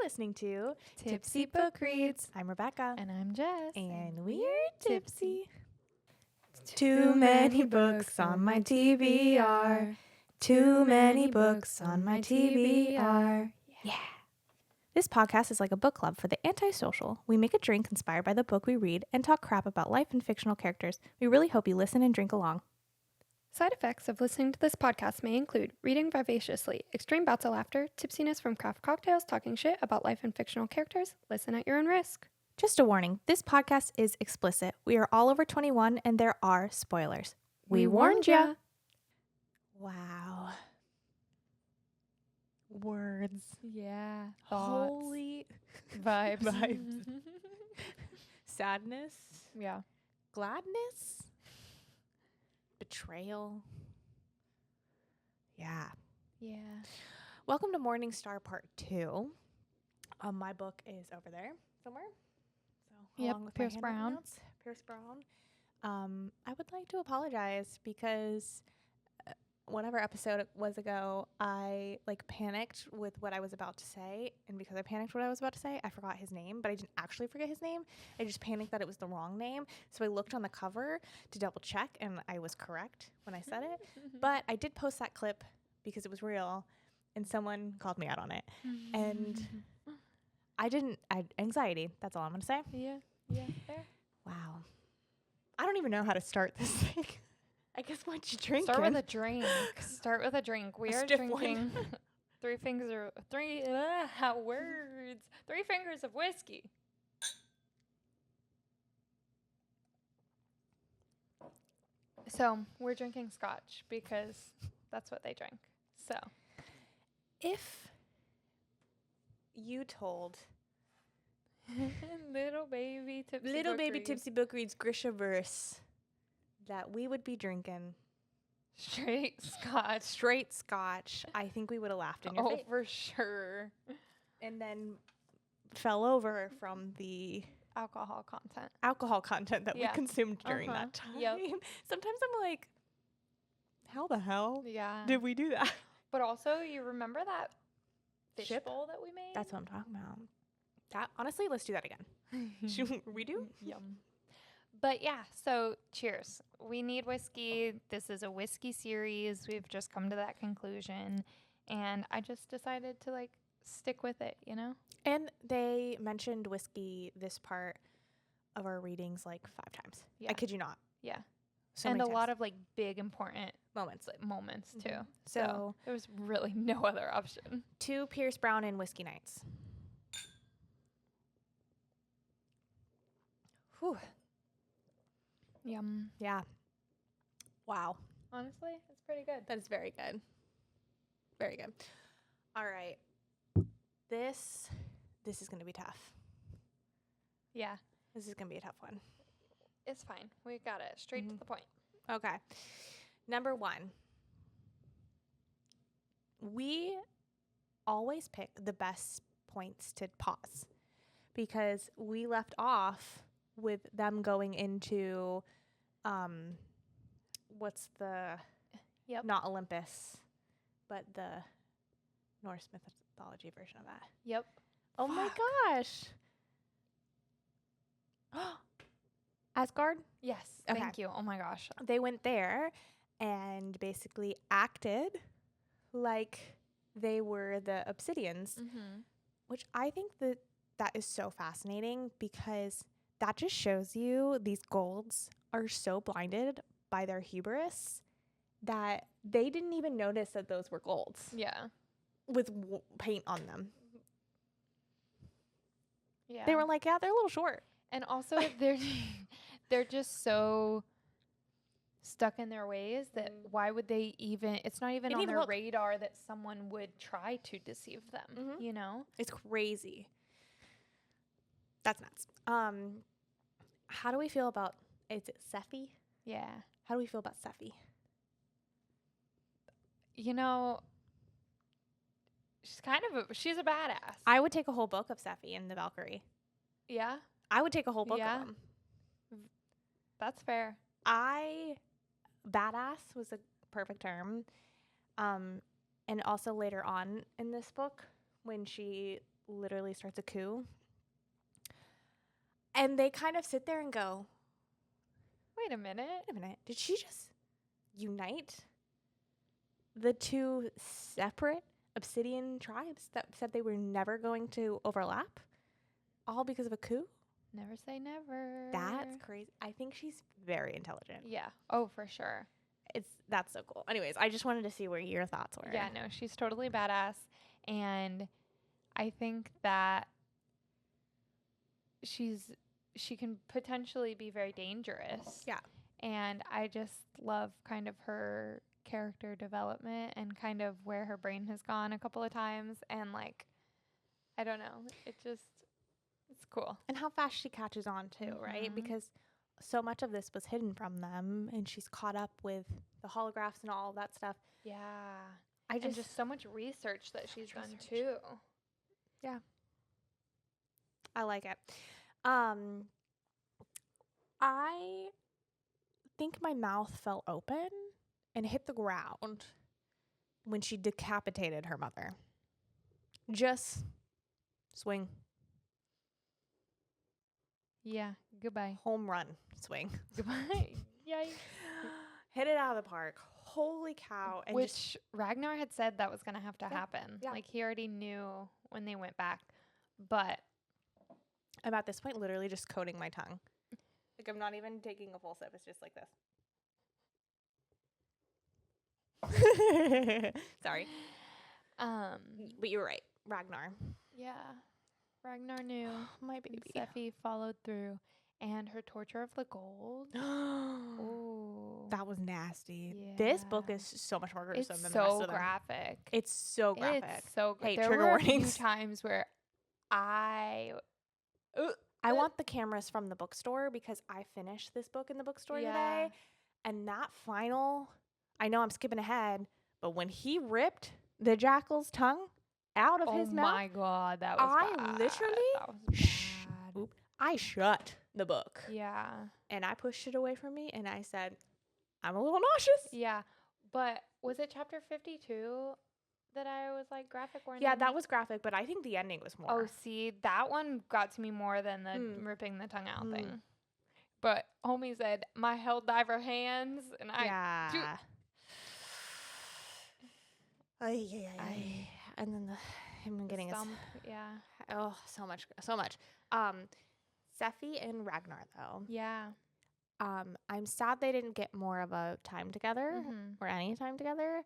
listening to Tipsy Book Reads. I'm Rebecca. And I'm Jess. And we're tipsy. Too many books on my TBR. Too many books on my TBR. Yeah. This podcast is like a book club for the antisocial. We make a drink inspired by the book we read and talk crap about life and fictional characters. We really hope you listen and drink along. Side effects of listening to this podcast may include reading vivaciously, extreme bouts of laughter, tipsiness from craft cocktails, talking shit about life and fictional characters. Listen at your own risk. Just a warning, this podcast is explicit. We are all over 21 and there are spoilers. We warned ya. Wow. Words. Yeah. Holy vibes. Sadness. Yeah. Gladness. Betrayal. Yeah. Yeah. Welcome to Morning Star Part 2. My book is over there somewhere. So Yep, along with Pierce my Brown. handwritten notes, Pierce Brown. I would like to apologize because whatever episode it was ago, I panicked with what I was about to say, and because I panicked what I was about to say, I forgot his name, but I didn't actually forget his name. I just panicked that it was the wrong name, so I looked on the cover to double check, and I was correct when I said it. But I did post that clip because it was real, and someone called me out on it, and I anxiety. That's all I'm gonna say. Yeah, fair. Wow, I don't even know how to start this thing. I guess what you drink. Start with a drink. We are drinking three fingers of whiskey. So we're drinking scotch because that's what they drink. So if you told little baby tipsy book reads Grishaverse that we would be drinking straight scotch, I think we would have laughed in your face. Oh, for sure. And then fell over from the alcohol content that we consumed during that time. Yep. Sometimes I'm like, how the hell Yeah. did we do that? But also, you remember that fish Ship? bowl that we made? That's what I'm talking about. That honestly, let's do that again. Should we do? Yum. But yeah, so cheers. We need whiskey. This is a whiskey series. We've just come to that conclusion. And I just decided to stick with it, you know? And they mentioned whiskey this part of our readings 5 times. Yeah. I kid you not. Yeah. So and many a times. lot of big important moments too. Mm-hmm. So there was really no other option. 2 Pierce Brown and whiskey nights. Whew. Yum. Yeah. Wow. Honestly, it's pretty good. That is very good. Very good. All right. This is going to be tough. Yeah. This is going to be a tough one. It's fine. We got it. Straight to the point. Okay. Number 1. We always pick the best points to pause because we left off with them going into what's the not Olympus, but the Norse mythology version of that. Yep. Oh my gosh. Asgard? Yes. Okay. Thank you. Oh my gosh. They went there and basically acted like they were the Obsidians, which I think that is so fascinating because that just shows you these golds are so blinded by their hubris that they didn't even notice that those were golds. Yeah. With paint on them. Yeah. They were like, yeah, they're a little short. And also they're just so stuck in their ways that why would they even, it's not even on their radar that someone would try to deceive them, you know? It's crazy. That's nuts. How do we feel about, is it Sephi? Yeah. How do we feel about Sephi? You know, she's a badass. I would take a whole book of Sephi and the Valkyrie. Yeah? I would take a whole book of them. That's fair. Badass was a perfect term. And also later on in this book, when she literally starts a coup. And they kind of sit there and go, Wait a minute. wait a minute, did she just unite the two separate obsidian tribes that said they were never going to overlap? All because of a coup? Never say never. That's crazy. I think she's very intelligent. Yeah. Oh, for sure. That's so cool. Anyways, I just wanted to see where your thoughts were. Yeah, no, she's totally badass. And I think that she can potentially be very dangerous. Yeah. And I just love kind of her character development and kind of where her brain has gone a couple of times. And like, I don't know. It's cool. And how fast she catches on too, right? Mhm. Because so much of this was hidden from them, and she's caught up with the holographs and all of that stuff. Yeah. I And just so much research that she's done too. I like it. I think my mouth fell open and hit the ground when she decapitated her mother. Just swing. Yeah. Goodbye. Home run swing. Goodbye. Yikes. Hit it out of the park. Holy cow. And Which Ragnar had said that was going to have to Yeah, happen. yeah. Like he already knew when they went back. But I'm at this point literally just coating my tongue. Like, I'm not even taking a full sip. It's just like this. Sorry. But you were right. Ragnar. Yeah. Ragnar knew. My And baby. Steffi followed through. And her torture of the gold. Oh. That was nasty. This book Yeah. is so much more gruesome It's than the rest so of them. graphic. It's so graphic. It's so good. Hey, There trigger were warnings. a few times where I I want the cameras from the bookstore because I finished this book in the bookstore today. And that final, I know I'm skipping ahead, but when he ripped the jackal's tongue out of his mouth, my god, that was I bad. literally That was bad. I shut the book Yeah. and I pushed it away from me and I said, I'm a little nauseous. Yeah. But was it chapter 52 that I was like graphic warning? Yeah, that was graphic, but I think the ending was more. Oh, see, that one got to me more than the ripping the tongue out thing. But homie said, my hell diver hands, and yeah. And then him getting his stump, yeah. Oh, so much. Seffi and Ragnar though. Yeah. I'm sad they didn't get more of a time together or any time together,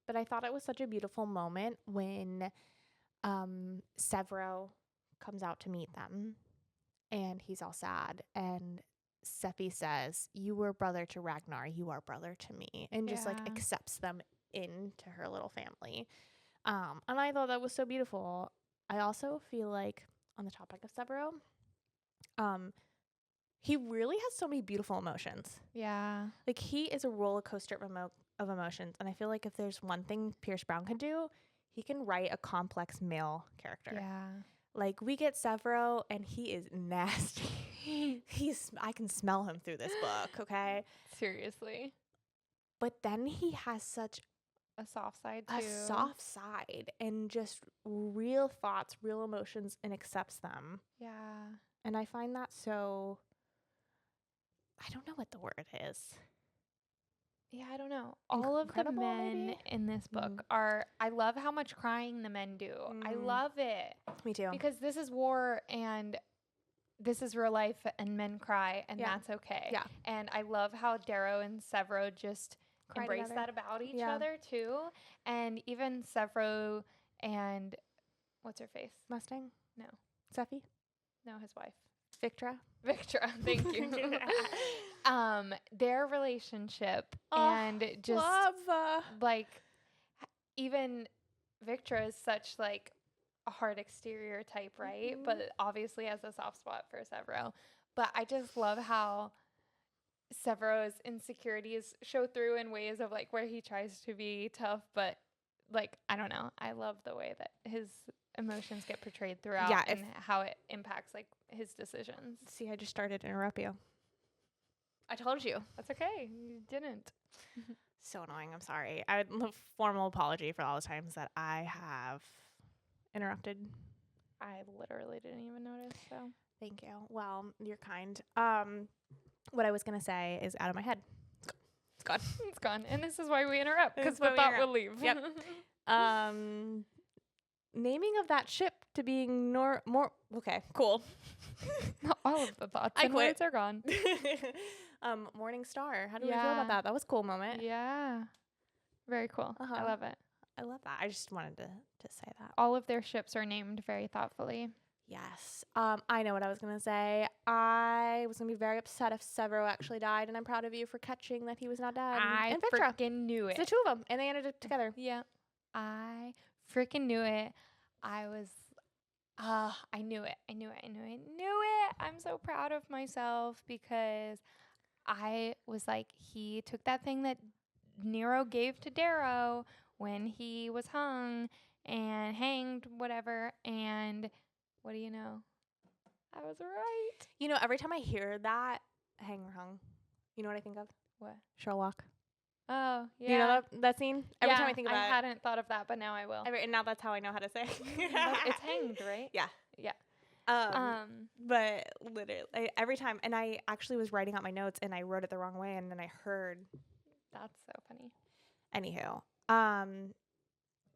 but I thought it was such a beautiful moment when Severo comes out to meet them and he's all sad and Seffi says, "You were brother to Ragnar, you are brother to me," and just like accepts them into her little family. And I thought that was so beautiful. I also feel like on the topic of Severo, he really has so many beautiful emotions. Yeah. Like he is a roller coaster of emotions, and I feel like if there's one thing Pierce Brown can do, he can write a complex male character. Yeah. Like we get Severo, and he is nasty. I can smell him through this book. Okay. Seriously. But then he has such a soft side too. A soft side and just real thoughts, real emotions, and accepts them. Yeah. And I find that so, I don't know what the word is. Yeah, I don't know. All of the men in this book are, I love how much crying the men do. I love it. Me too. Because this is war and this is real life and men cry and that's okay. Yeah. And I love how Darrow and Severo just embrace that about each other too. And even Severo and what's her face? Mustang? No. Seffi? No, his wife. Victra, thank you. Their relationship and just love. Like even Victra is such like a hard exterior type, right? But obviously has a soft spot for Severo. But I just love how Severo's insecurities show through in ways of like where he tries to be tough, but like I don't know. I love the way that his emotions get portrayed throughout and how it impacts like his decisions. See, I just started to interrupt you. I told you. That's okay. You didn't. So annoying. I'm sorry. I would formal apology for all the times that I have interrupted I literally didn't even notice. So Thank you. Well, you're kind. What I was gonna say is out of my head. It's gone. it's gone. And this is why we interrupt, This because is why the we thought interrupt. will leave. Yep. Naming of that ship to being more. Okay, cool. Not all of the thoughts I and quit. words are gone. Morning Star. How do we feel about that? That was a cool moment. Yeah. Very cool. I Uh-huh. love it. I love that. I just wanted to say that. All of their ships are named very thoughtfully. Yes. I know what I was gonna say. I was gonna be very upset if Severo actually died, and I'm proud of you for catching that he was not dead. I and Victra. freaking knew It's it. the two of them, and they ended up together. Yeah. I freaking knew it. I was, I knew it. I knew it. I knew it. I knew it. I'm so proud of myself because I was like, he took that thing that Nero gave to Darrow when he was hung and hanged, whatever. And what do you know? I was right. You know, every time I hear that, hang or hung, you know what I think of? What? Sherlock. Oh, yeah. You know that scene? Every time I think about I it. hadn't thought of that, but now I will. And now that's how I know how to say. It's hanged, right? Yeah. Yeah. But literally every time, and I actually was writing out my notes and I wrote it the wrong way, and then I heard. That's so funny. Anywho,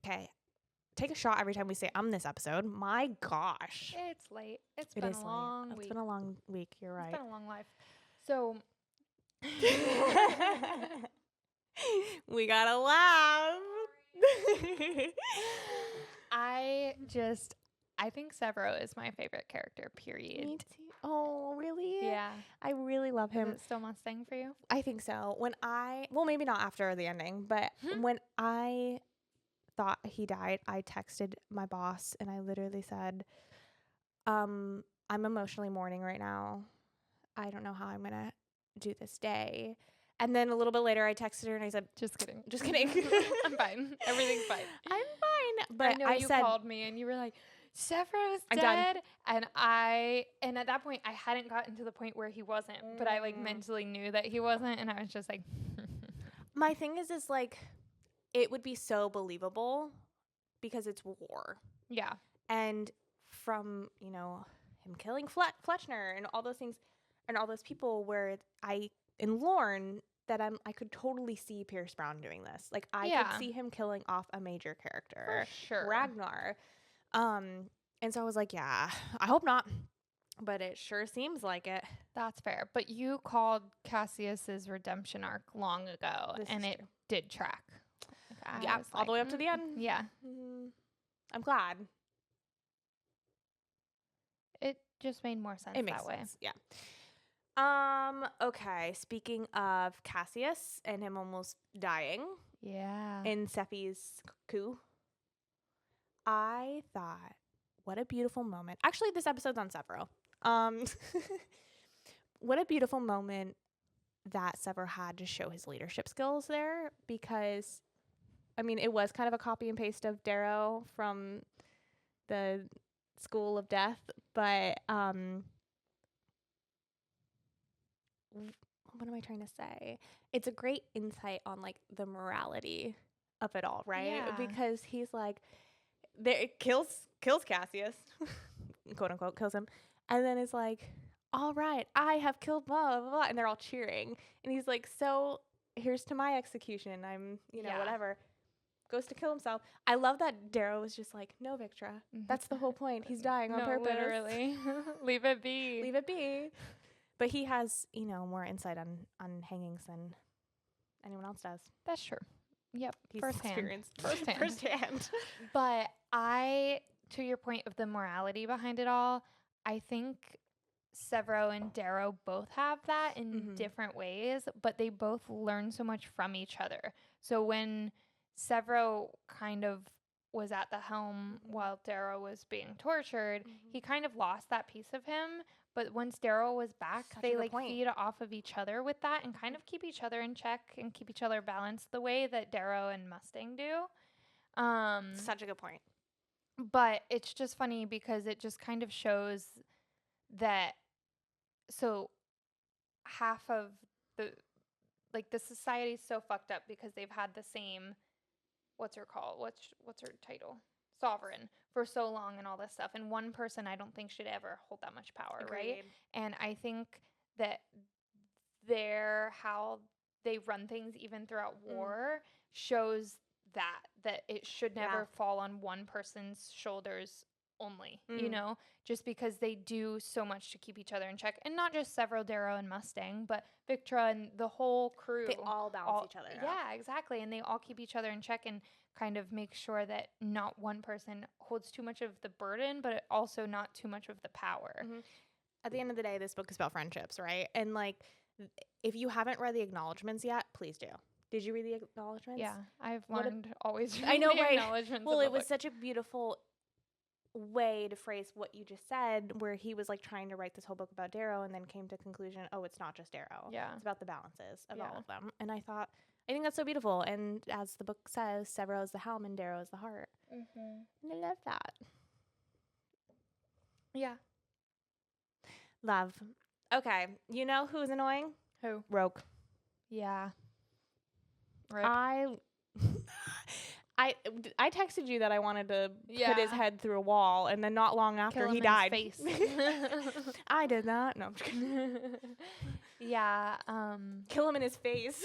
okay, take a shot every time we say this episode. My gosh, It's late. It's been a long week. It's been a long week. You're right. It's been a long life. So we gotta laugh. I think Severo is my favorite character, period. Me too. Oh, really? Yeah. I really love him. Is it still Mustang for you? I think so. Well, maybe not after the ending, but when I thought he died, I texted my boss and I literally said, I'm emotionally mourning right now. I don't know how I'm going to do this day. And then a little bit later, I texted her and I said, Just kidding. Just kidding. I'm fine. Everything's fine. I'm fine. But I know you said, called me and you were like, Severo's I'm dead. done. And at that point, I hadn't gotten to the point where he wasn't, but I like mentally knew that he wasn't. And I was just like, my thing is like, it would be so believable because it's war. yeah. And from, him killing Fletchner and all those things and all those people where in Lorne, that I could totally see Pierce Brown doing this. Like I could see him killing off a major character. For sure. Ragnar. And so I was like, yeah, I hope not. But it sure seems like it. That's fair. But you called Cassius's redemption arc long ago, and it did track. Yeah, all the way up to the end. Yeah. I'm glad. It just made more sense It makes that way. sense. Yeah. Okay, speaking of Cassius and him almost dying Yeah. in Sephi's coup, I thought, what a beautiful moment. Actually, this episode's on Severo. What a beautiful moment that Severo had to show his leadership skills there, because, I mean, it was kind of a copy and paste of Darrow from the School of Death, but what am I trying to say? It's a great insight on like the morality of it all, right? Yeah. Because he's like, it kills Cassius, quote unquote, kills him, and then is like, all right, I have killed blah blah blah, and they're all cheering, and he's like, so here's to my execution. I'm whatever. Goes to kill himself. I love that Darrow was just like, no, Victra, that's the whole point. He's dying on purpose. Literally. Leave it be. Leave it be. But he has, more insight on hangings than anyone else does. That's true. Yep. He's Firsthand. experienced. Firsthand. But to your point of the morality behind it all, I think Severo and Darrow both have that in different ways, but they both learn so much from each other. So when Severo kind of was at the helm while Darrow was being tortured, he kind of lost that piece of him. But once Darrow was back, they feed off of each other with that and kind of keep each other in check and keep each other balanced the way that Darrow and Mustang do. Such a good point. But it's just funny because it just kind of shows that, so half of the society's so fucked up because they've had the same, what's her title? Sovereign for so long and all this stuff. And one person I don't think should ever hold that much power, right? Agreed. And I think that how they run things even throughout war shows that it should never fall on one person's shoulders only, you know, just because they do so much to keep each other in check. And not just several Darrow and Mustang, but Victra and the whole crew. They all balance each other out. Yeah, exactly. And they all keep each other in check and kind of make sure that not one person holds too much of the burden, but also not too much of the power. At the end of the day, this book is about friendships, right? And like, if you haven't read the acknowledgments yet, please do. Did you read the acknowledgments? Yeah, I've learned always read I know, the right? acknowledgments. Well, it was such a beautiful way to phrase what you just said, where he was like trying to write this whole book about Darrow and then came to conclusion, oh, it's not just Darrow. Yeah. It's about the balances of all of them. And I think that's so beautiful. And as the book says, Severo is the helm and Darrow is the heart. And I love that. Yeah. Love. Okay. You know who's annoying? Who? Roke. Yeah. Rip. I texted you that I wanted to put his head through a wall, and then not long after he died. Face. I did not. No, I'm just kidding. Yeah. Kill him in his face.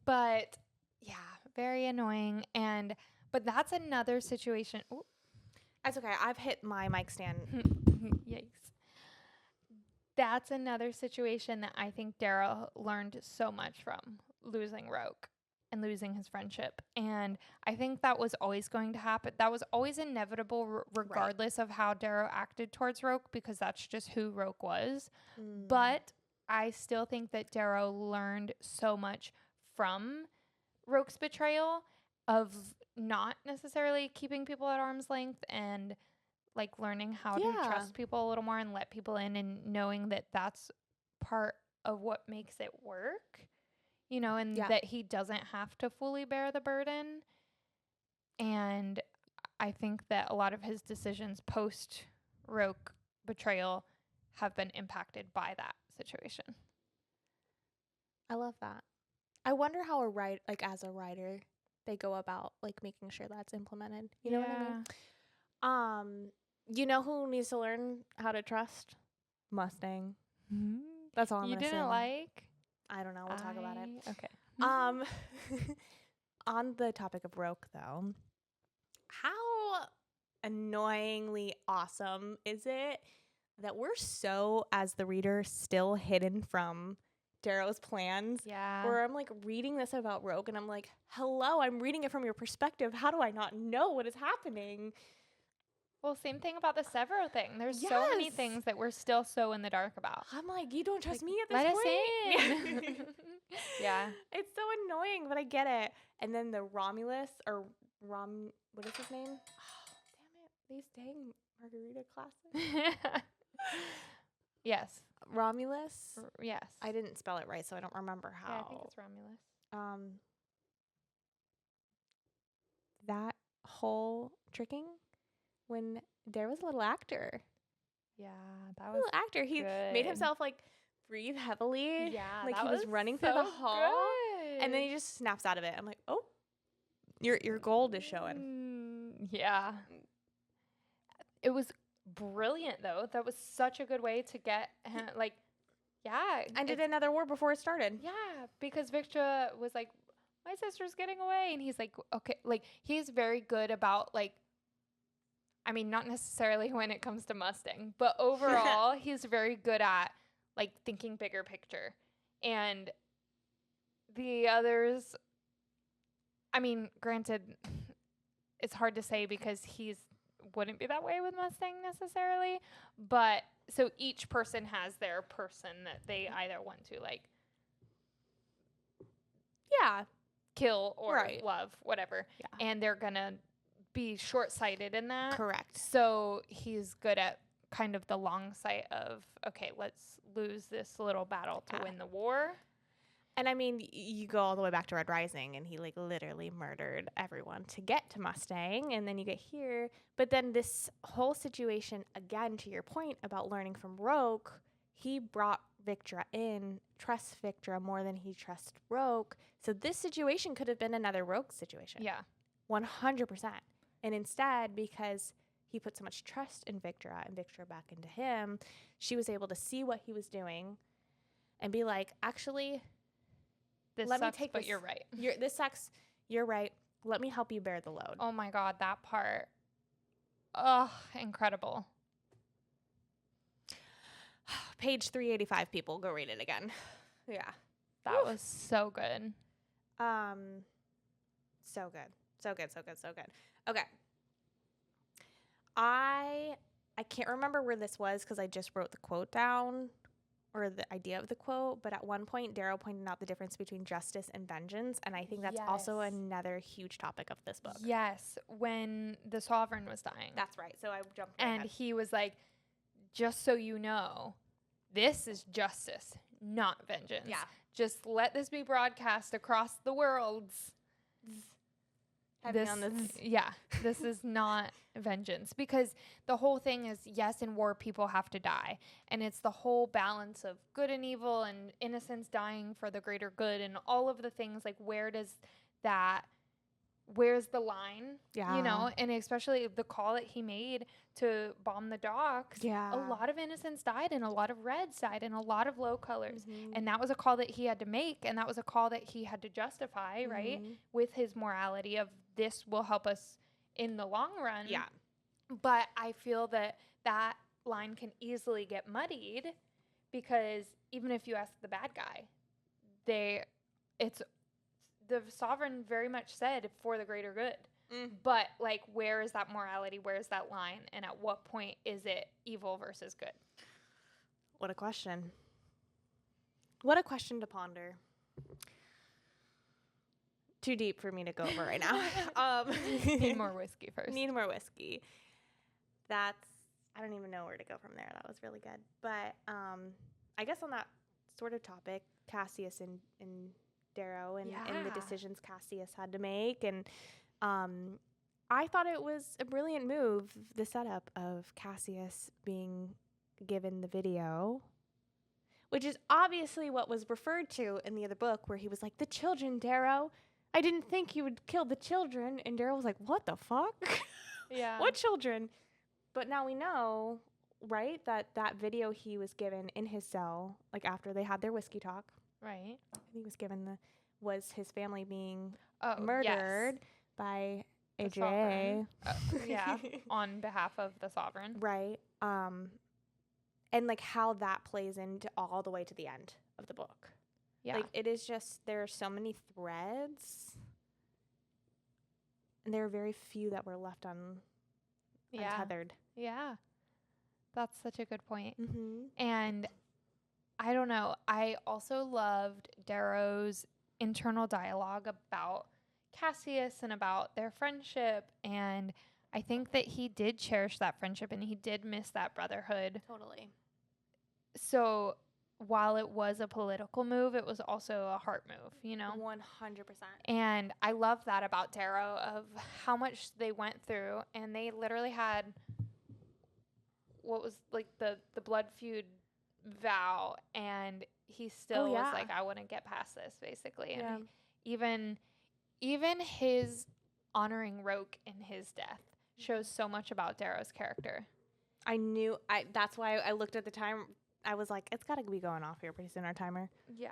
But yeah, very annoying. But that's another situation. Ooh. That's okay. I've hit my mic stand. Yikes. That's another situation that I think Darrow learned so much from, losing Roke and losing his friendship. And I think that was always going to happen. That was always inevitable regardless of how Darrow acted towards Roke, because that's just who Roke was. But I still think that Darrow learned so much from Roke's betrayal of not necessarily keeping people at arm's length and like learning how to trust people a little more and let people in, and knowing that that's part of what makes it work, you know, and that he doesn't have to fully bear the burden. And I think that a lot of his decisions post Roke betrayal have been impacted by that situation. I love that. I wonder how as a writer, they go about like making sure that's implemented. You know what I mean? You know who needs to learn how to trust? Mustang. That's all I'm gonna say. You didn't like? I don't know. We'll talk about it. Okay. On the topic of Roke, though, how annoyingly awesome is it that we're so, as the reader, still hidden from Darrow's plans? Yeah. Where I'm like reading this about Roke and I'm like, hello, I'm reading it from your perspective. How do I not know what is happening? Well, same thing about the Severo thing. There's so many things that we're still so in the dark about. I'm like, you don't trust me at this point? Let us in. Yeah. It's so annoying, but I get it. And then the Romulus, or what is his name? Oh, damn it. These dang margarita classes. Yes. Romulus? Yes. I didn't spell it right, so I don't remember how. Yeah, I think it's Romulus. That whole tricking when there was a little actor. Yeah, that was a little actor. He made himself like breathe heavily. Yeah, like he was running through the hall, and then he just snaps out of it. I'm like, oh, your gold is showing. Yeah, it was brilliant though. That was such a good way to get him, like, yeah. And did another war before it started. Yeah, because Victra was like, my sister's getting away, and he's like, okay, like he's very good about like. I mean, not necessarily when it comes to Mustang, but overall, he's very good at like thinking bigger picture. And the others, I mean, granted, it's hard to say because wouldn't be that way with Mustang necessarily. But so each person has their person that they either want to like, kill or love, whatever. Yeah. And they're going to be short-sighted in that. Correct. So he's good at kind of the long sight of, okay, let's lose this little battle to win the war. And I mean, you go all the way back to Red Rising, and he like literally murdered everyone to get to Mustang, and then you get here. But then this whole situation, again, to your point about learning from Roke, he brought Victra in, trusts Victra more than he trusts Roke. So this situation could have been another Roke situation. Yeah. 100%. And instead, because he put so much trust in Victra and Victra back into him, she was able to see what he was doing and be like, actually, This let me sucks, take but this. you're right. This sucks. You're right. Let me help you bear the load. Oh my God, that part. Oh, incredible. Page 385, people. Go read it again. Yeah. That was so good. So good. So good, so good, so good. Okay. I can't remember where this was because I just wrote the quote down or the idea of the quote, but at one point Darrow pointed out the difference between justice and vengeance, and I think that's also Yes. another huge topic of this book. Yes, when the sovereign was dying. That's right. So I jumped right And ahead. he was like, just so you know, this is justice, not vengeance. Yeah. Just let this be broadcast across the worlds. Heavy on this. Yeah, this is not vengeance, because the whole thing is, yes, in war people have to die, and it's the whole balance of good and evil and innocence dying for the greater good and all of the things. Like, where's the line? Yeah. You know, and especially the call that he made to bomb the docks. Yeah. A lot of innocents died, and a lot of reds died, and a lot of low colors. Mhm. And that was a call that he had to make, and that was a call that he had to justify, right? Mhm. With his morality of this will help us in the long run. Yeah. But I feel that that line can easily get muddied, because even if you ask the bad guy, the sovereign very much said for the greater good. But like, where is that morality? Where is that line? And at what point is it evil versus good? What a question. What a question to ponder. Too deep for me to go over right now. Need more whiskey first. Need more whiskey. I don't even know where to go from there. That was really good. But I guess on that sort of topic, Cassius and Darrow and the Yeah. decisions Cassius had to make. And I thought it was a brilliant move, the setup of Cassius being given the video, which is obviously what was referred to in the other book, where he was like, the children, Darrow. I didn't think you would kill the children. And Darrow was like, what the fuck? Yeah. What children? But now we know, right, that video he was given in his cell, like after they had their whiskey talk, Right. he was given was his family being Oh, murdered by The AJ. sovereign. Yeah. On behalf of the sovereign. Right. And like how that plays into all the way to the end of the book. Yeah. Like, it is just, there are so many threads, and there are very few that were left untethered. Yeah. That's such a good point. Mm-hmm. And I don't know. I also loved Darrow's internal dialogue about Cassius and about their friendship. And I think that he did cherish that friendship, and he did miss that brotherhood. Totally. So while it was a political move, it was also a heart move, you know? 100%. And I love that about Darrow, of how much they went through, and they literally had what was like the blood feud vow, and he still was like, I want to get past this, basically. And even his honoring Roke in his death shows so much about Darrow's character. That's why I looked at the time. I was like, it's got to be going off here pretty soon, our timer. Yeah,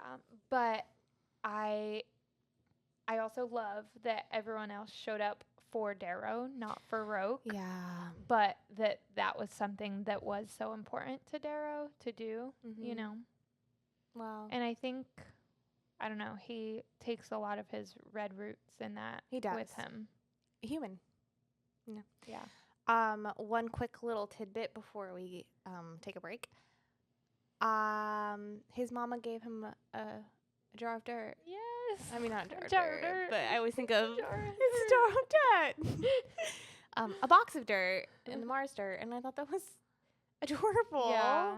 but I also love that everyone else showed up for Darrow, not for Roke. Yeah. But that was something that was so important to Darrow to do, you know? Wow. And I think, I don't know, he takes a lot of his red roots in that He does. with him. Human. No. Yeah. One quick little tidbit before we take a break. His mama gave him a jar of dirt. Yes. I mean, not a jar of dirt. but I always think of Jar of it's a jar of dirt. A box of dirt and the Mars dirt, and I thought that was adorable. Yeah.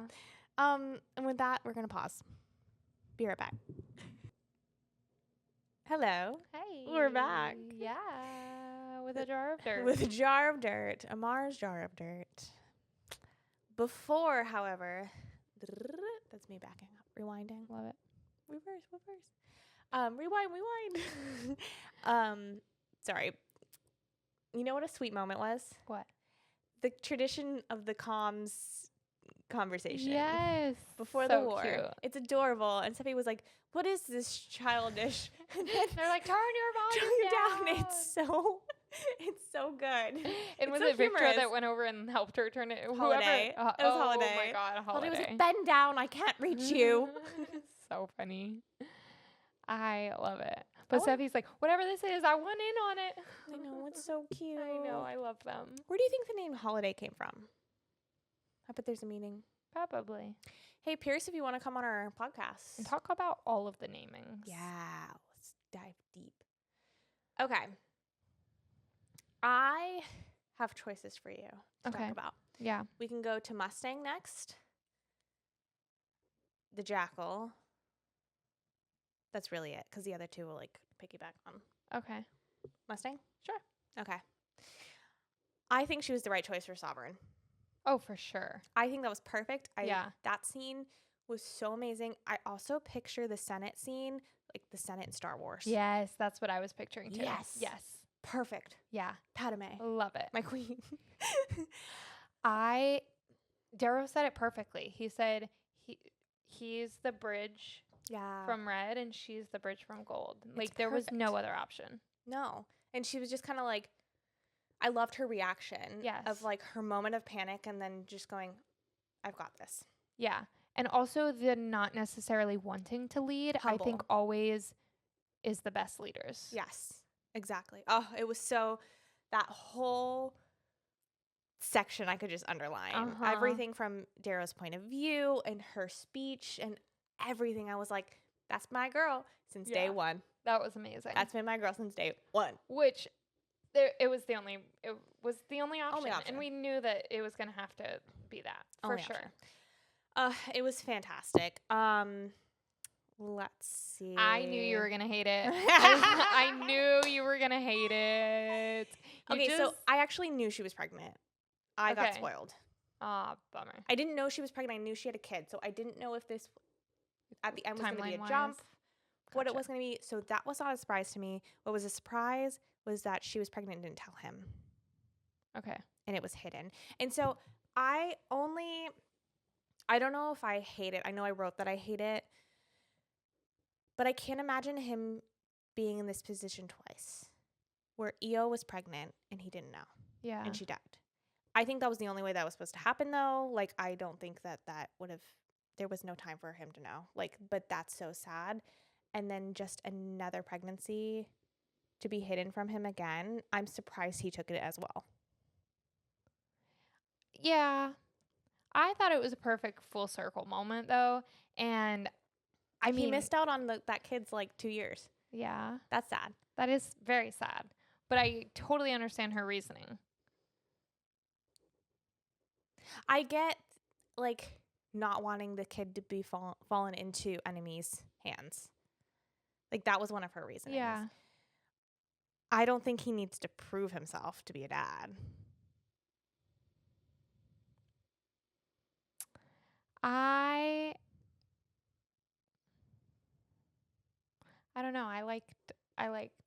And with that, we're gonna pause. Be right back. Hello. Hey. We're back. Yeah. With a jar of dirt. With a jar of dirt, a Mars jar of dirt. Before, however, that's me backing up, rewinding. Love it. Reverse. Rewind. Sorry. you know what a sweet moment was? What? The tradition of the comms conversation. Yes. Before the so war. cute. It's adorable. And Steffi was like, what is this childish? And then They're like, turn your turn volume down. It's so good. And It's was so it Victor humorous. that went over and helped her turn it? Holiday. Whoever. It was Oh Holiday. my God, Holiday was Holiday. like, bend down. I can't reach you. So funny. I love it. But Oh. Steffi's like, whatever this is, I want in on it. I know. It's so cute. I know. I love them. Where do you think the name Holiday came from? I bet there's a meaning. Probably. Hey, Pierce, if you want to come on our podcast. And talk about all of the namings. Yeah. Let's dive deep. Okay. I have choices for you to Okay. talk about. Yeah. We can go to Mustang next. The Jackal. That's really it, because the other two will like piggyback on Okay. Mustang. Sure. Okay. I think she was the right choice for Sovereign. Oh, for sure. I think that was perfect. Yeah. That scene was so amazing. I also picture the Senate scene, like the Senate in Star Wars. Yes, that's what I was picturing too. Yes. Yes. Perfect. Yeah. Padme. Love it. My queen. Darrow said it perfectly. He said he's the bridge Yeah. from red and she's the bridge from gold. It's Like there was no perfect. other option. No. And she was just kind of like, I loved her reaction Yes. of like her moment of panic and then just going, I've got this. Yeah. And also the not necessarily wanting to lead, I think Humble. always is the best leaders. Yes, exactly. Oh, it was so, that whole section I could just underline. Uh-huh. Everything from Darrow's point of view and her speech and everything. I was like, that's my girl since day Yeah. one. That was amazing. That's been my girl since day one. Which it was the only option. option. And we knew that it was going to have to be that for Only sure. option. It was fantastic. Let's see. I knew you were going to hate it. I knew you were going to hate it. So I actually knew she was pregnant. I got Okay. spoiled. Bummer. I didn't know she was pregnant. I knew she had a kid. So I didn't know if this at the end was going to be a Timeline-wise. jump, what it Gotcha. was going to be. So that was not a surprise to me. What was a surprise was that she was pregnant and didn't tell him. Okay. And it was hidden. And so I don't know if I hate it. I know I wrote that I hate it. But I can't imagine him being in this position twice where Io was pregnant and he didn't know Yeah. and she died. I think that was the only way that was supposed to happen though. Like, I don't think that would have, there was no time for him to know. Like, but that's so sad. And then just another pregnancy to be hidden from him again. I'm surprised he took it as well. Yeah. I thought it was a perfect full circle moment though. And I mean, he missed out on that kid's like 2 years. yeah, That's sad. that is very sad. But I totally understand her reasoning. I get like not wanting the kid to be fallen into enemies' hands. Like that was one of her reasons. Yeah. I don't think he needs to prove himself to be a dad. I don't know. I liked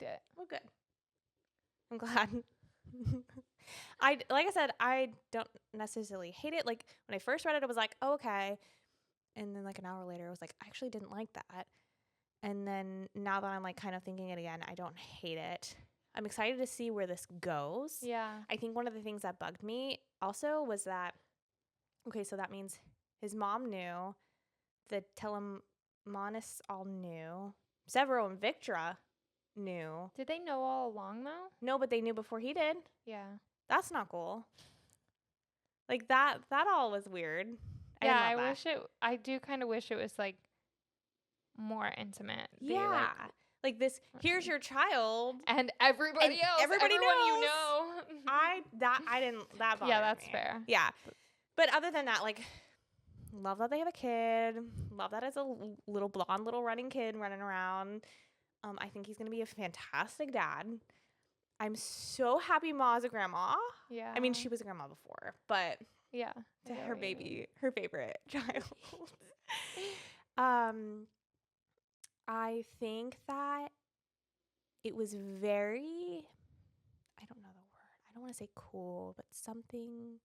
it. Well, good. I'm glad. Like I said, I don't necessarily hate it. Like when I first read it, I was like, oh, okay. And then like an hour later, I was like, I actually didn't like that. And then now that I'm like kind of thinking it again, I don't hate it. I'm excited to see where this goes. Yeah. I think one of the things that bugged me also was that, okay, so that means his mom knew, the Telemonists all knew, Severo and Victra knew. Did they know all along though? No, but they knew before he did. Yeah. That's not cool. Like that all was weird. Yeah, didn't love that. I do kind of wish it was like more intimate. Be Yeah. like, Like this, here's your child. and everybody And else, everybody everyone you knows. know. I didn't, that bothered Yeah, that's me. fair. Yeah. But other than that, like, love that they have a kid. Love that as a little blonde, little running kid running around. I think he's going to be a fantastic dad. I'm so happy Ma's a grandma. Yeah. I mean, she was a grandma before, but Yeah. to I get her what you mean. baby, her favorite child. I think that it was very, I don't know the word. don't want to say cool, but something.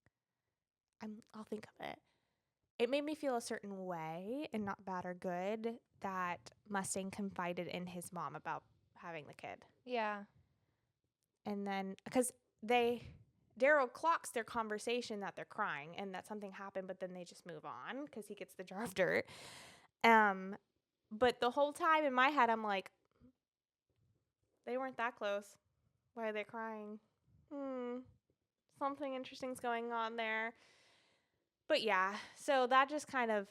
I'll think of it. It made me feel a certain way, and not bad or good, that Mustang confided in his mom about having the kid. Yeah. And then, because Daryl clocks their conversation that they're crying and that something happened, but then they just move on because he gets the jar of dirt. But the whole time in my head, I'm like, they weren't that close. Why are they crying? Something interesting's going on there. But yeah, so that just kind of,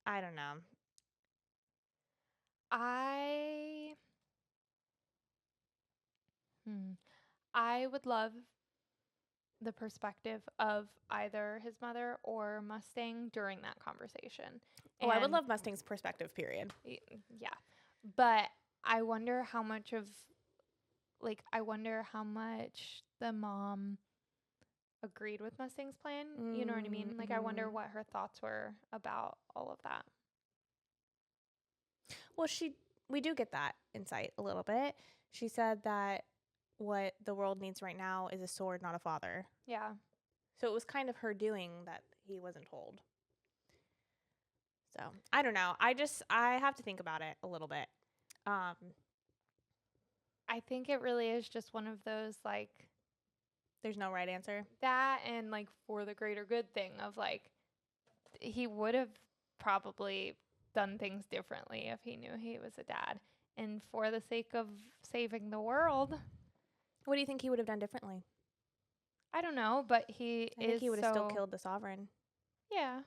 I don't know. I would love the perspective of either his mother or Mustang during that conversation. Oh, I would love Mustang's perspective, period. Yeah. But I wonder how much the mom agreed with Mustang's plan. You know what I mean? Like, I wonder what her thoughts were about all of that. Well, we do get that insight a little bit. She said that what the world needs right now is a sword, not a father. Yeah. So it was kind of her doing that he wasn't told. So I don't know. I have to think about it a little bit. I think it really is just one of those, like, there's no right answer. That and, like, for the greater good thing of, like, he would have probably done things differently if he knew he was a dad. And for the sake of saving the world. What do you think he would have done differently? I don't know, but I think he would have still killed the sovereign. Yeah.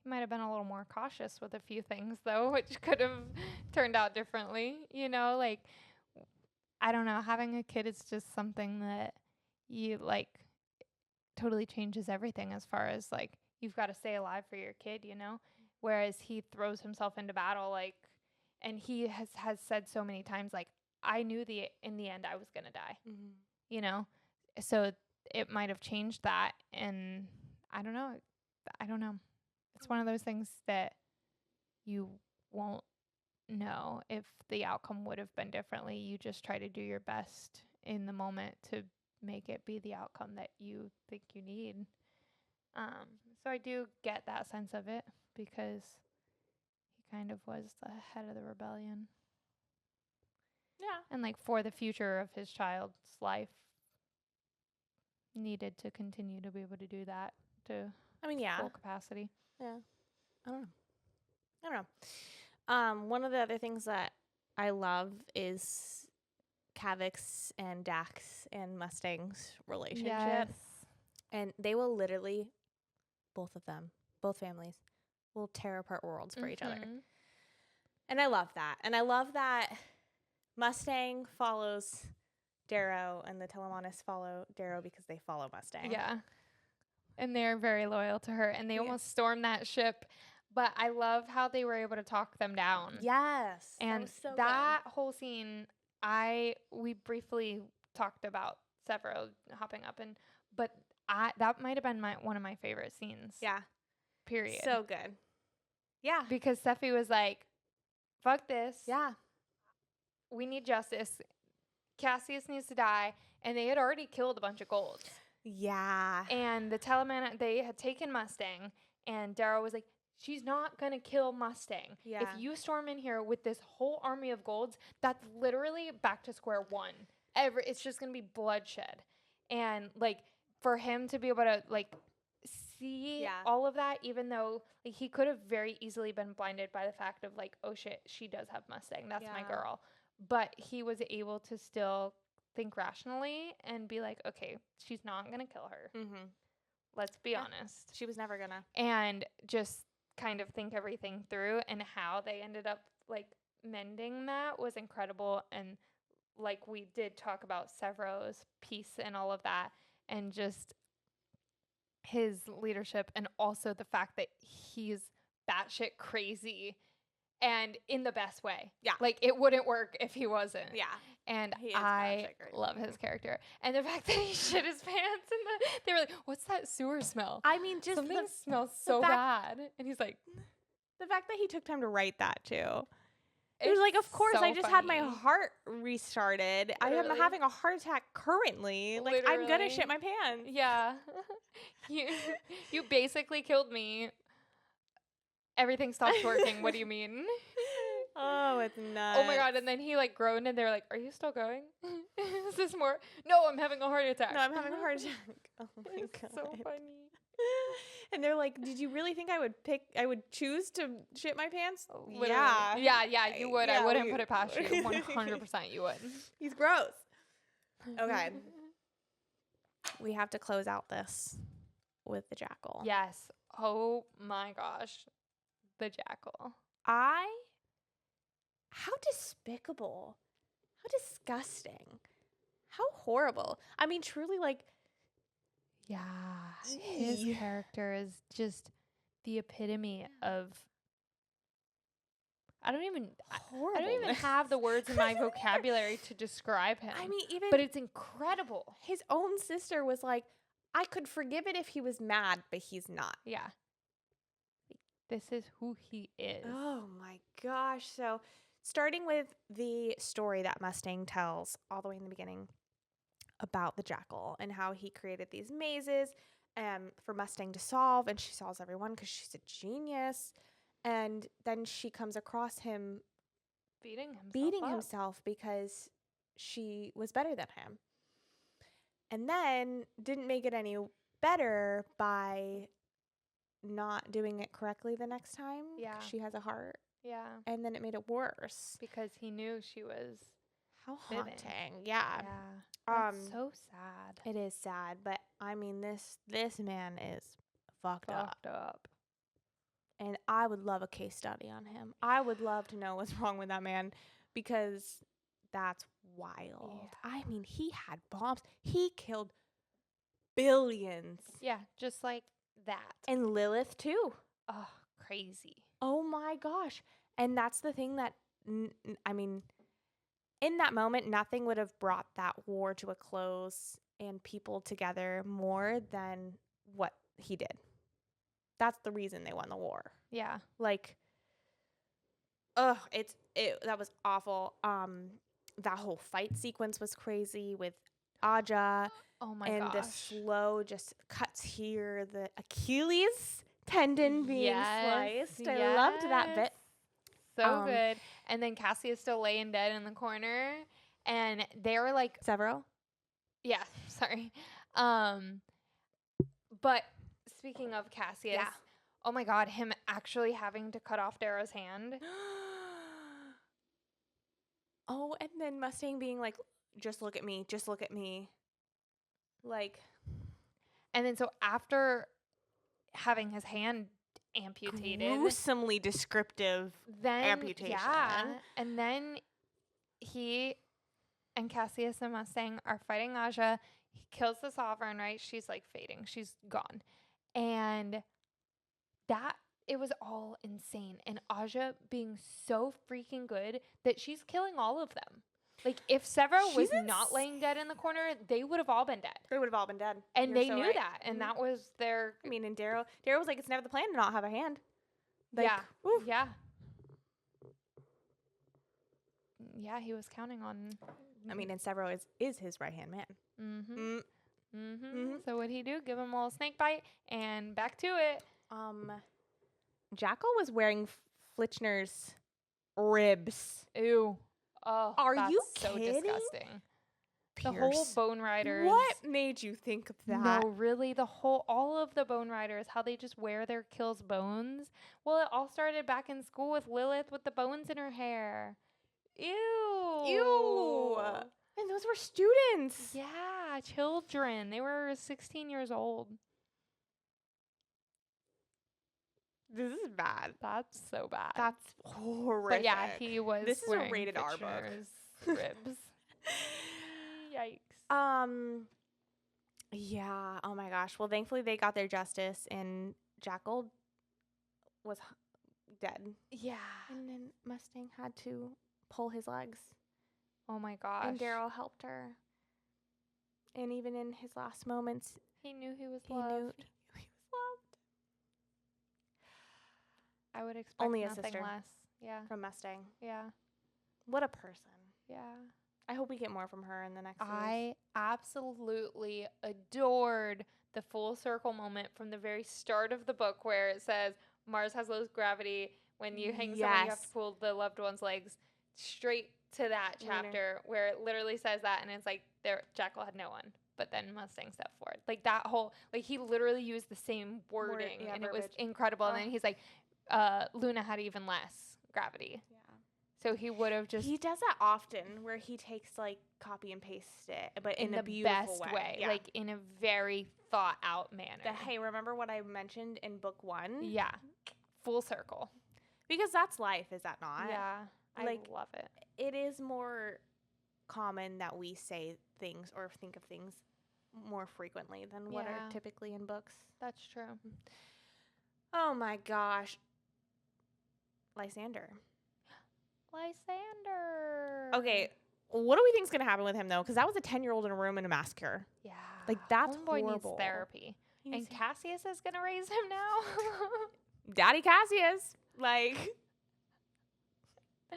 He might have been a little more cautious with a few things, though, which could have turned out differently. You know, like, I don't know. Having a kid is just something that you, like, totally changes everything as far as, like, you've got to stay alive for your kid, you know? Whereas he throws himself into battle, like, and he has said so many times, like, I knew in the end I was going to die, you know? So it might have changed that. And I don't know. It's one of those things that you won't know if the outcome would have been differently. You just try to do your best in the moment to make it be the outcome that you think you need. So I do get that sense of it because he kind of was the head of the rebellion. Yeah. And, like, for the future of his child's life, needed to continue to be able to do that to full capacity. Yeah. I don't know. One of the other things that I love is Kavix and Dax and Mustang's relationship. Yes. And they will literally, both families, will tear apart worlds for each other. And I love that. And I love that Mustang follows Darrow and the Telemanis follow Darrow because they follow Mustang. Yeah. And they're very loyal to her. And they almost stormed that ship. But I love how they were able to talk them down. Yes. And that was so that whole scene, we briefly talked about Severo hopping up, but that might have been one of my favorite scenes. Yeah. Period. So good. Yeah. Because Sephi was like, fuck this. Yeah. We need justice. Cassius needs to die. And they had already killed a bunch of golds. Yeah. And the Teleman, they had taken Mustang, and Darrow was like, she's not going to kill Mustang. Yeah. If you storm in here with this whole army of golds, that's literally back to square one. It's just going to be bloodshed. And, like, for him to be able to, like, see all of that, even though, like, he could have very easily been blinded by the fact of, like, oh shit, she does have Mustang. That's my girl. But he was able to still think rationally and be like, okay, she's not going to kill her. Let's be honest. She was never going to. And just kind of think everything through, and how they ended up, like, mending that was incredible. And, like, we did talk about Severo's piece and all of that, and just his leadership, and also the fact that he's batshit crazy and in the best way. Yeah. Like, it wouldn't work if he wasn't. Yeah. And I love his character. And the fact that he shit his pants, and they were like, what's that sewer smell? I mean, just something smells so bad. And he's like, the fact that he took time to write that too. It was like, of course, so I just had my funny. heart restarted. I am Literally. having a heart attack currently. Like, I'm gonna Literally. shit my pants. Yeah. you you basically killed me. Everything stopped working. What do you mean? Oh, it's nuts. Oh my god, and then he like groaned and they're like, "Are you still going? Is this more?" No, I'm having a heart attack. No, I'm having a heart attack. Oh my It's god. so funny. And they're like, "Did you really think I would choose to shit my pants?" Literally. Yeah. Yeah, you would. I wouldn't we- put it past you. 100% you would. He's gross. Okay. We have to close out this with the jackal. Yes. Oh my gosh. The jackal. How despicable. How disgusting. How horrible. I mean, truly, like, Yeah. His Eee. character is just the epitome of I don't even horrible. have the words in my vocabulary to describe him. I mean, even but it's incredible. his own sister was like, I could forgive it if he was mad, but he's not. Yeah. This is who he is. Oh my gosh. So, starting with the story that Mustang tells all the way in the beginning about the jackal and how he created these mazes for Mustang to solve, and she solves everyone because she's a genius. And then she comes across him beating up. himself because she was better than him. And then didn't make it any better by not doing it correctly the next time. 'Cause Yeah. she has a heart. Yeah. And then it made it worse. Because he knew she was. How Fibbing. haunting. Yeah. Yeah. That's so sad. It is sad, but I mean this man is fucked up. Fucked up. And I would love a case study on him. I would love to know what's wrong with that man because that's wild. Yeah. I mean, he had bombs. He killed billions. Yeah, just like that. And Lilith too. Oh, crazy. Oh my gosh. And that's the thing that I mean, in that moment nothing would have brought that war to a close and people together more than what he did. That's the reason they won the war. Yeah. Like, that was awful. That whole fight sequence was crazy with Aja Oh my and the gosh. slow just cuts here, the Achilles tendon being sliced. I loved that bit. So good. And then Cassie is still laying dead in the corner, and they were like, Severo? yeah, sorry. But speaking of Cassius, Yeah. oh my god, him actually having to cut off Darrow's hand. Oh, and then Mustang being like, just look at me, just look at me. Like, And then so after having his hand amputated, gruesomely descriptive then amputation. Yeah, and then he and Cassius and Mustang are fighting Aja. He kills the Sovereign, right? She's like fading. She's gone. And it was all insane. And Aja being so freaking good that she's killing all of them. Like, if Severo was not laying dead in the corner, they would have all been dead. They would have all been dead. And You're they so knew right. that. And that was their... I mean, and Darrow was like, it's never the plan to not have a hand. Like, yeah. woo. Yeah. Yeah, he was counting on... I mean, and Severo is his right-hand man. Mm-hmm. Mm. Mm-hmm. So what'd he do? Give him a little snake bite and back to it. Jackal was wearing Flitchner's ribs. Ew. Oh, Are that's you so kidding? disgusting. The Pierce. whole Bone Riders. What made you think of that? No, really, all of the Bone Riders, how they just wear their kills' bones. Well, it all started back in school with Lilith with the bones in her hair. Ew. Ew. And those were students. Yeah, children. They were 16 years old. This is bad. That's so bad. That's horrific. But yeah, he was. This is a wearing rated R book. Fitchner's ribs. Yikes. Yeah. Oh my gosh. Well, thankfully they got their justice, and Jackal was dead. Yeah. And then Mustang had to pull his legs, Oh my gosh. and Darrow helped her. And even in his last moments, He knew he was he knew loved. he was loved I would expect Only a nothing sister. less. Yeah. from Mustang. Yeah. What a person. Yeah. I hope we get more from her in the next series. I absolutely adored the full circle moment from the very start of the book where it says Mars has low gravity. When you hang someone, you have to pull the loved one's legs straight to that chapter where it literally says that, and it's like Jackal had no one, but then Mustang stepped forward. Like that whole, like he literally used the same wording, and it was incredible. And then he's like, Luna had even less gravity. Yeah. So he would have just... He does that often where he takes, like, copy and paste it, but in a beautiful way. Yeah. Like, in a very thought-out manner. Hey, remember what I mentioned in book 1? Yeah. Full circle. Because that's life, is that not? Yeah. I love it. It is more common that we say things or think of things more frequently than what are typically in books. That's true. Oh, my gosh. Lysander. Okay, what do we think is going to happen with him, though? Because that was a 10-year-old in a room in a massacre. Yeah. Like, that's Homeboy horrible. needs therapy. And Cassius is going to raise him now? Daddy Cassius. Like,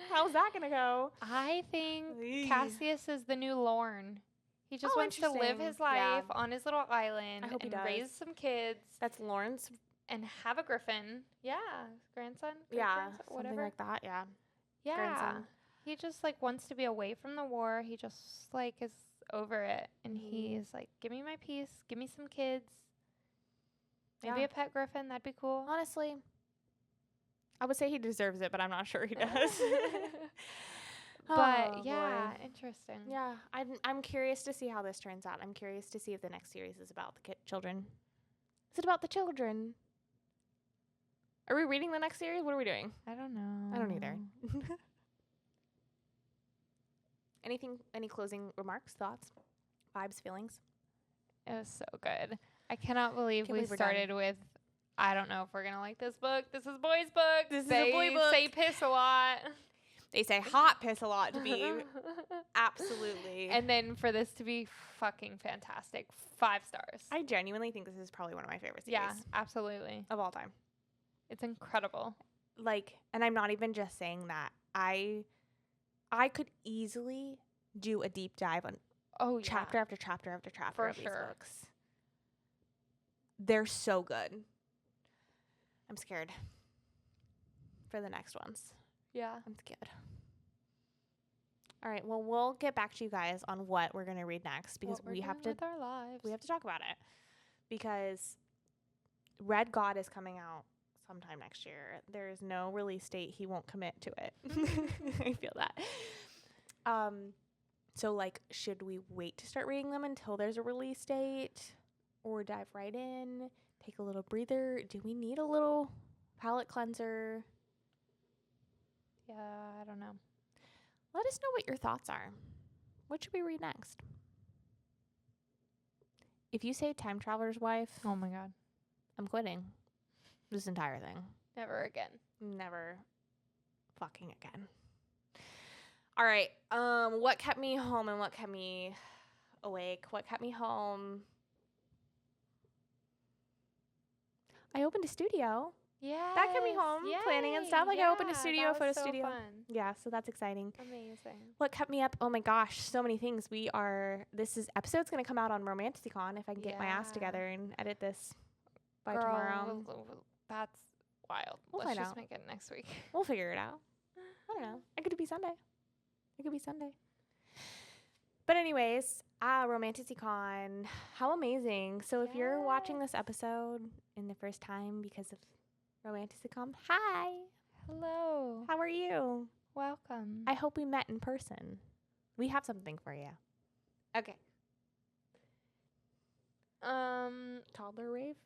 how's that going to go? I think Cassius is the new Lorne. He just wants to live his life on his little island and raise some kids. That's Lawrence. And have a griffin. Yeah. Grandson? Grandson, whatever. Something like that, yeah. Yeah. Grandson. He just, like, wants to be away from the war. He just, like, is over it. And he's like, give me my peace. Give me some kids. Maybe a pet griffin. That'd be cool. Honestly, I would say he deserves it, but I'm not sure he does. But, yeah, interesting. Yeah, I'm curious to see how this turns out. I'm curious to see if the next series is about the children. Is it about the children? Are we reading the next series? What are we doing? I don't know. I don't either. Any closing remarks, thoughts, vibes, feelings? It was so good. I cannot believe we started with, I don't know if we're going to like this book. This is boys' book. This is a boy book. They say piss a lot. They say hot piss a lot to be. Absolutely. And then for this to be fucking fantastic. 5 stars. I genuinely think this is probably one of my favorite series. Yeah, absolutely. Of all time. It's incredible. Like, and I'm not even just saying that. I could easily do a deep dive on chapter after chapter after chapter of these books. They're so good. I'm scared for the next ones. Yeah. I'm scared. All right. Well, we'll get back to you guys on what we're going to read next because we have to with our lives. We have to talk about it because Red God is coming out sometime next year. There is no release date. He won't commit to it. I feel that. So, like, should we wait to start reading them until there's a release date or dive right in, take a little breather? Do we need a little palate cleanser? Yeah, I don't know. Let us know what your thoughts are. What should we read next? If you say Time Traveler's Wife, oh my God, I'm quitting this entire thing. Never again. Never fucking again. All right. What kept me home and what kept me awake? What kept me home? I opened a studio. Yeah. That kept me home, planning and stuff. Like, I opened a studio, photo studio. Fun. Yeah, so that's exciting. Amazing. What kept me up? Oh my gosh, so many things. Episode's going to come out on Romanticon if I can get my ass together and edit this by tomorrow. That's wild. Let's just make it next week. We'll figure it out. I don't know. It could be Sunday. But anyways, Romanticon, how amazing. So if you're watching this episode in the first time because of Romanticon, hi. Hello. How are you? Welcome. I hope we met in person. We have something for you. Okay. Toddler rave?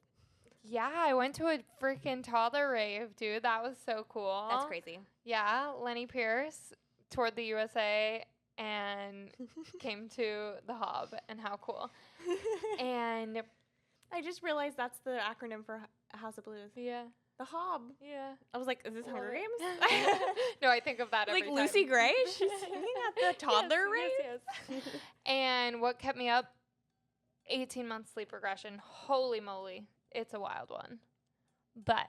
Yeah, I went to a freaking toddler rave, dude. That was so cool. That's crazy. Yeah, Lenny Pierce toured the USA and came to the Hob, and how cool. And I just realized that's the acronym for House of Blues. Yeah. The Hob. Yeah. I was like, is this Hunger Games? No, I think of that every like time. Lucy Gray? She's singing at the toddler rave? Yes. And what kept me up? 18 months sleep regression. Holy moly. It's a wild one. But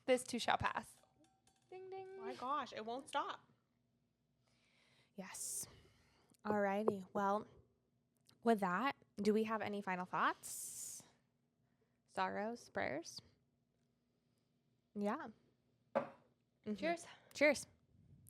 this too shall pass. Ding, ding. My gosh, it won't stop. Yes. Alrighty. Well, with that, do we have any final thoughts? Sorrows, prayers? Yeah. Cheers. Cheers.